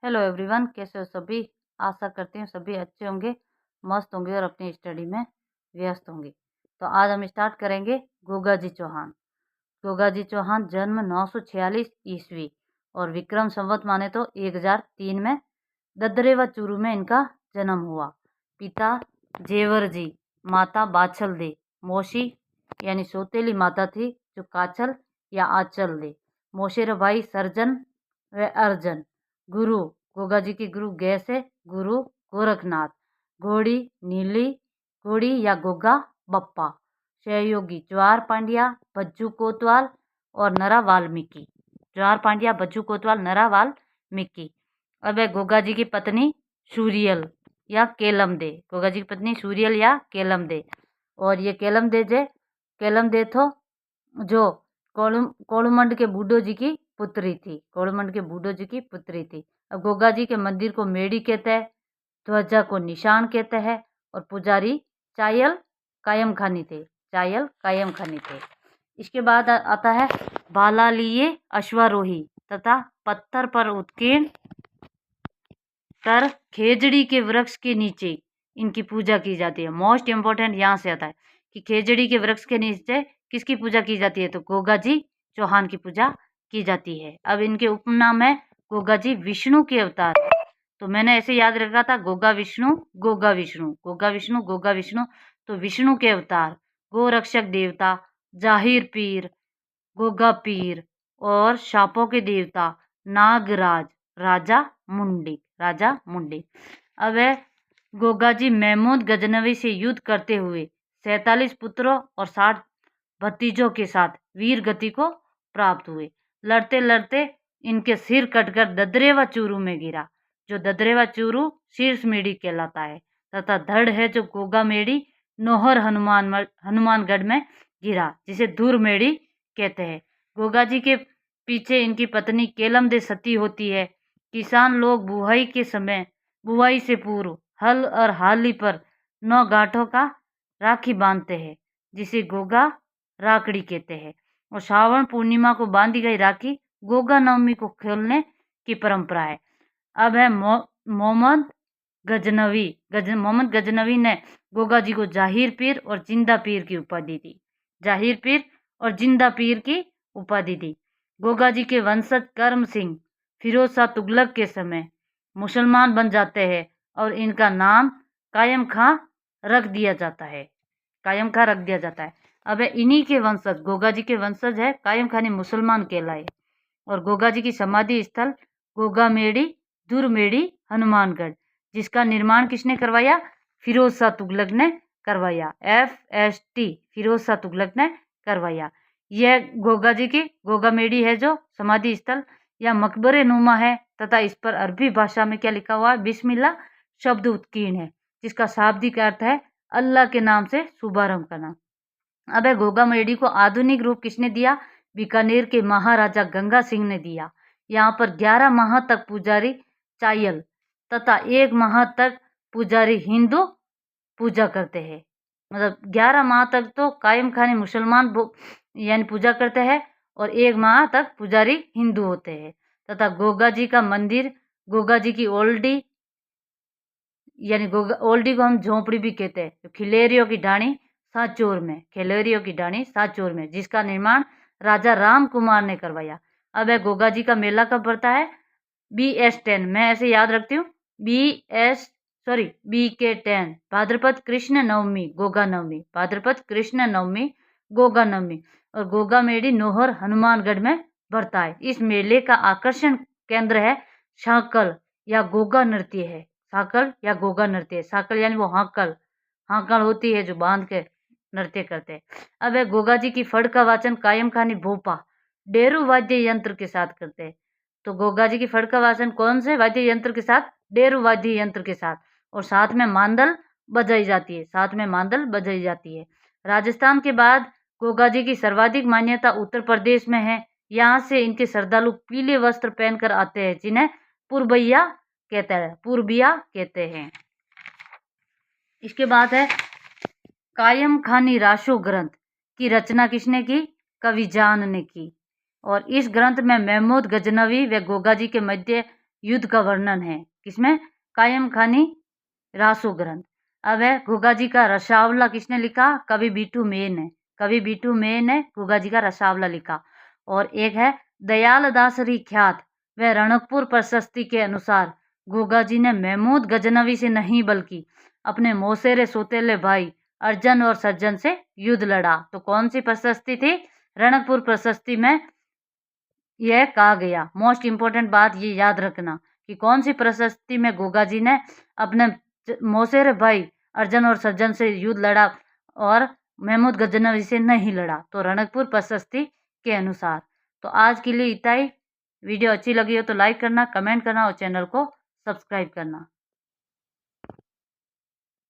Hello everyone, कैसे हो सभी। आशा करती हूँ सभी अच्छे होंगे, मस्त होंगे और अपनी स्टडी में व्यस्त होंगे। तो आज हम स्टार्ट करेंगे गोगा जी चौहान। गोगा जी चौहान जन्म 946 ईस्वी और विक्रम संवत माने तो 1003 में ददरेवा चूरू में इनका जन्म हुआ। पिता जेवर जी, माता बाछल दे। मौसी यानी सौतेली माता थी जो काछल या आचल दे। मौसेरा भाई सर्जन व अर्जन। गुरु गोगा जी की गुरु गैस है, गुरु गोरखनाथ। घोड़ी नीली घोड़ी या गोगा बप्पा। सहयोगी ज्वार पांड्या, भज्जू कोतवाल और नरा वाल्मीकि। ज्वार पांड्या, भज्जू कोतवाल, नरा वाल्मीकि। अब है गोगा जी की पत्नी सूरियल या केलम दे। गोगा जी की पत्नी सूरियल या केलम दे। और ये केलम दे थो जो कोलुमंड के बूढ़ो जी की पुत्री थी। कोलुमंड के बूढ़ो जी की पुत्री थी। अब गोगा जी के मंदिर को मेड़ी कहते हैं, ध्वजा को निशान कहते हैं और पुजारी चायल कायम खानी थे। चायल कायम खानी थे। इसके बाद आता है बाला लिए अश्वारोही तथा पत्थर पर उत्कीर्ण कर खेजड़ी के वृक्ष के नीचे इनकी पूजा की जाती है। मोस्ट इंपॉर्टेंट यहाँ से आता है कि खेजड़ी के वृक्ष के नीचे किसकी पूजा की जाती है, तो गोगा जी चौहान की पूजा की जाती है। अब इनके उपनाम है गोगा जी विष्णु के अवतार। तो मैंने ऐसे याद रखा था गोगा विष्णु गोगा विष्णु गोगा विष्णु गोगा विष्णु। तो विष्णु के अवतार, गोरक्षक देवता, जाहिर पीर, गोगा पीर और शापों के देवता नागराज, राजा मुंडी। अब है गोगा जी महमूद गजनवी से युद्ध करते हुए 47 पुत्रों और 60 भतीजों के साथ वीर गति को प्राप्त हुए। लड़ते लड़ते इनके सिर कटकर ददरेवा चूरू में गिरा, जो ददरेवा चूरू शीर्ष मेड़ी कहलाता है। तथा धड़ है जो गोगा मेड़ी नोहर हनुमानगढ़ में गिरा, जिसे धूर मेड़ी कहते हैं। गोगा जी के पीछे इनकी पत्नी केलम दे सती होती है। किसान लोग बुआई से पूर्व हल और हाली पर 9 गांठों का राखी बांधते हैं, जिसे गोगा राखड़ी कहते हैं। और श्रावण पूर्णिमा को बांधी गई राखी गोगा नवमी को खोलने की परंपरा है। अब है मोहम्मद गजनवी ने गोगा जी को जाहिर पीर और जिंदा पीर की उपाधि दी। जाहिर पीर और जिंदा पीर की उपाधि दी। गोगा जी के वंशज करम सिंह फिरोज शाह तुगलक के समय मुसलमान बन जाते हैं और इनका नाम कायम खां रख दिया जाता है। कायम खां रख दिया जाता है। अब इन्हीं के वंशज, गोगा जी के वंशज है कायम खानी मुसलमान कहलाए। और गोगा जी की समाधि स्थल गोगा मेड़ी दुरमेड़ी हनुमानगढ़, जिसका निर्माण किसने करवाया, फिरोज शाह तुगलक ने करवाया। FST फिरोज शाह तुगलक ने करवाया। यह गोगा जी की गोगा मेड़ी है जो समाधि स्थल या मकबरे नुमा है तथा इस पर अरबी भाषा में क्या लिखा हुआ है, बिस्मिल्लाह शब्द उत्कीर्ण है, जिसका शाब्दिक अर्थ है अल्लाह के नाम से शुभारंभ करना। अब है गोगा मेड़ी को आधुनिक रूप किसने दिया, बीकानेर के महाराजा गंगा सिंह ने दिया। यहाँ पर 11 माह तक पुजारी चायल तथा 1 माह तक पुजारी हिंदू पूजा करते हैं। मतलब 11 माह तक तो कायम खानी मुसलमान यानी पूजा करते हैं और 1 माह तक पुजारी हिंदू होते हैं। तथा गोगा जी का मंदिर गोगा जी की ओल्डी यानी ओल्डी को हम झोपड़ी भी कहते हैं, खिलेरियों की ढाणी साचोर में, जिसका निर्माण राजा राम कुमार ने करवाया। अब है गोगा जी का मेला कब पड़ता है, BS10, मैं ऐसे याद रखती हूँ, BK10 भाद्रपद कृष्ण नवमी गोगा नवमी, भाद्रपद कृष्ण नवमी गोगा नवमी। और गोगा मेड़ी नोहर हनुमानगढ़ में बढ़ता है। इस मेले का आकर्षण केंद्र है साकल या गोगा नृत्य है। साकल या गोगा नृत्य, साकल यानी वो हाकल होती है जो बांध के नृत्य करते हैं। अब है गोगा जी की फड़ का वाचन कायम खानी भोपा डेरू वाद्य यंत्र के साथ करते हैं। तो गोगा जी की फड़ का वाचन कौन से वाद्य यंत्र के साथ, डेरू वाद्य यंत्र के साथ, और साथ में मांदल बजाई जाती है। राजस्थान के बाद गोगा जी की सर्वाधिक मान्यता उत्तर प्रदेश में है। यहाँ से इनके श्रद्धालु पीले वस्त्र पहनकर आते हैं, जिन्हें पूर्बिया कहते हैं। इसके बाद है कायम खानी राशो ग्रंथ की रचना किसने की, कवि जान ने की। और इस ग्रंथ में महमूद गजनवी व गोगा जी के मध्य युद्ध का वर्णन है। किसमें? कायम खानी रासो ग्रंथ। अब है गुगा जी का रसावला किसने लिखा? कवि बीटू मेन ने। कवि बीटू मेन ने गुगा जी का रसावला लिखा। और एक है दयाल दासरी ख्यात व रणकपुर प्रशस्ति के अनुसार गुगा जी ने महमूद गजनवी से नहीं बल्कि अपने मौसेरे सौतेले भाई अर्जन और सज्जन से युद्ध लड़ा। तो कौन सी प्रशस्ति थी? रणकपुर प्रशस्ति में यह कहा गया। मोस्ट इंपॉर्टेंट बात ये याद रखना कि कौन सी प्रशस्ति में गुगा जी ने अपने मौसेरे भाई अर्जन और सज्जन से युद्ध लड़ा और महमूद गजनवी से नहीं लड़ा। तो रणकपुर प्रशस्ति के अनुसार। तो आज के लिए इतना ही। वीडियो अच्छी लगी हो तो लाइक करना, कमेंट करना और चैनल को सब्सक्राइब करना।